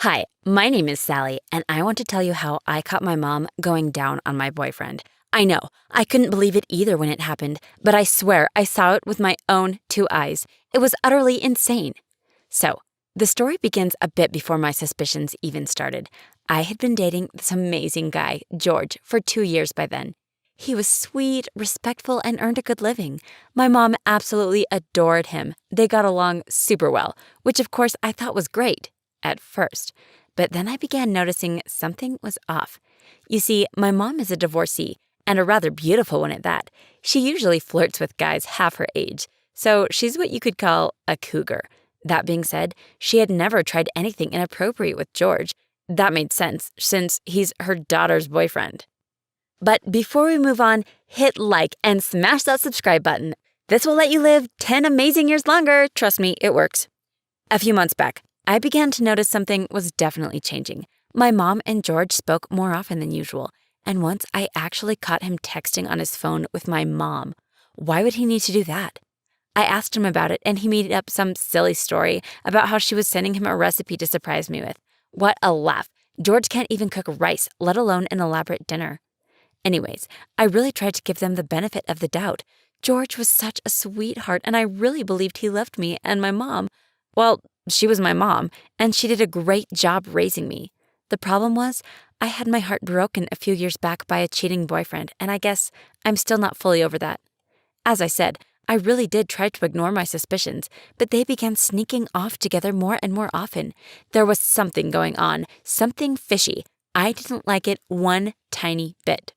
Hi, my name is Sally, and I want to tell you how I caught my mom going down on my boyfriend. I know, I couldn't believe it either when it happened, but I swear I saw it with my own two eyes. It was utterly insane. So, the story begins a bit before my suspicions even started. I had been dating this amazing guy, George, for 2 years by then. He was sweet, respectful, and earned a good living. My mom absolutely adored him. They got along super well, which of course I thought was great at first. But then I began noticing something was off. You see, my mom is a divorcee, and a rather beautiful one at that. She usually flirts with guys half her age, so she's what you could call a cougar. That being said, she had never tried anything inappropriate with George. That made sense, since he's her daughter's boyfriend. But before we move on, hit like and smash that subscribe button. This will let you live 10 amazing years longer. Trust me, it works. A few months back, I began to notice something was definitely changing. My mom and George spoke more often than usual, and once I actually caught him texting on his phone with my mom. Why would he need to do that? I asked him about it, and he made up some silly story about how she was sending him a recipe to surprise me with. What a laugh. George can't even cook rice, let alone an elaborate dinner. Anyways, I really tried to give them the benefit of the doubt. George was such a sweetheart, and I really believed he loved me and my mom. Well, she was my mom, and she did a great job raising me. The problem was, I had my heart broken a few years back by a cheating boyfriend, and I guess I'm still not fully over that. As I said, I really did try to ignore my suspicions, but they began sneaking off together more and more often. There was something going on, something fishy. I didn't like it one tiny bit.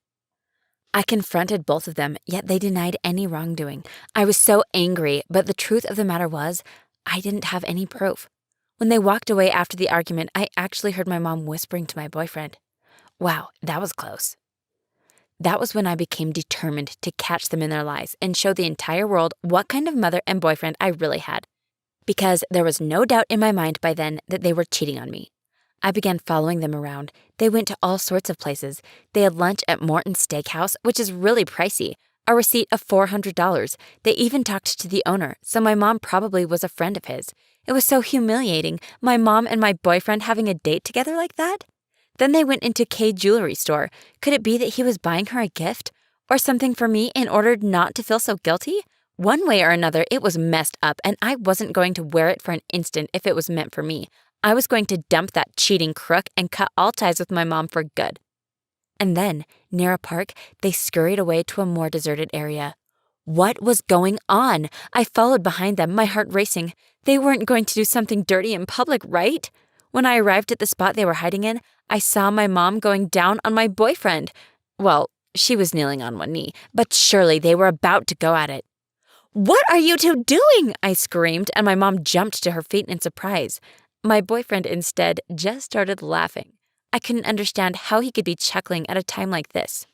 I confronted both of them, yet they denied any wrongdoing. I was so angry, but the truth of the matter was, I didn't have any proof. When they walked away after the argument, I actually heard my mom whispering to my boyfriend. Wow, that was close. That was when I became determined to catch them in their lies and show the entire world what kind of mother and boyfriend I really had. Because there was no doubt in my mind by then that they were cheating on me. I began following them around. They went to all sorts of places. They had lunch at Morton's Steakhouse, which is really pricey, a receipt of $400. They even talked to the owner, so my mom probably was a friend of his. It was so humiliating, my mom and my boyfriend having a date together like that. Then they went into Kay Jewelry Store. Could it be that he was buying her a gift? Or something for me in order not to feel so guilty? One way or another, it was messed up, and I wasn't going to wear it for an instant if it was meant for me. I was going to dump that cheating crook and cut all ties with my mom for good. And then, near a park, they scurried away to a more deserted area. What was going on? I followed behind them, my heart racing. They weren't going to do something dirty in public, right? When I arrived at the spot they were hiding in, I saw my mom going down on my boyfriend. Well, she was kneeling on one knee, but surely they were about to go at it. "What are you two doing?" I screamed, and my mom jumped to her feet in surprise. My boyfriend instead just started laughing. I couldn't understand how he could be chuckling at a time like this.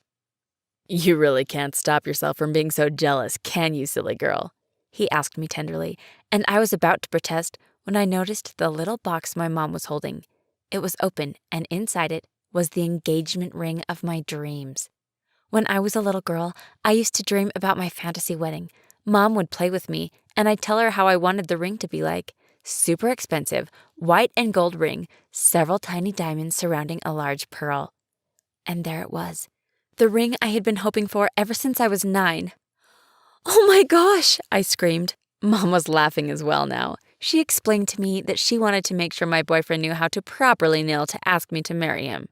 "You really can't stop yourself from being so jealous, can you, silly girl?" he asked me tenderly, and I was about to protest when I noticed the little box my mom was holding. It was open, and inside it was the engagement ring of my dreams. When I was a little girl, I used to dream about my fantasy wedding. Mom would play with me, and I'd tell her how I wanted the ring to be like. Super expensive, white and gold ring, several tiny diamonds surrounding a large pearl. And there it was, the ring I had been hoping for ever since I was 9. "Oh my gosh!" I screamed. Mom was laughing as well now. She explained to me that she wanted to make sure my boyfriend knew how to properly kneel to ask me to marry him.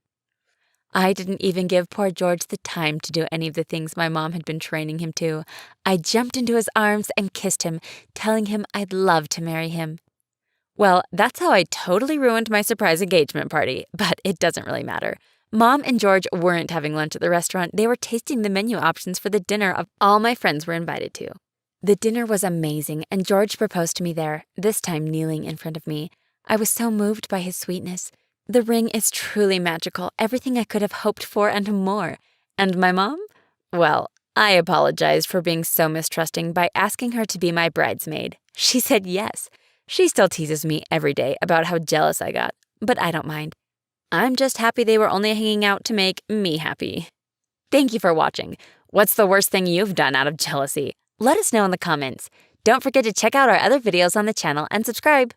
I didn't even give poor George the time to do any of the things my mom had been training him to. I jumped into his arms and kissed him, telling him I'd love to marry him. Well, that's how I totally ruined my surprise engagement party, but it doesn't really matter. Mom and George weren't having lunch at the restaurant. They were tasting the menu options for the dinner of all my friends were invited to. The dinner was amazing, and George proposed to me there, this time kneeling in front of me. I was so moved by his sweetness. The ring is truly magical, everything I could have hoped for and more. And my mom? Well, I apologized for being so mistrusting by asking her to be my bridesmaid. She said yes. She still teases me every day about how jealous I got, but I don't mind. I'm just happy they were only hanging out to make me happy. Thank you for watching. What's the worst thing you've done out of jealousy? Let us know in the comments. Don't forget to check out our other videos on the channel and subscribe.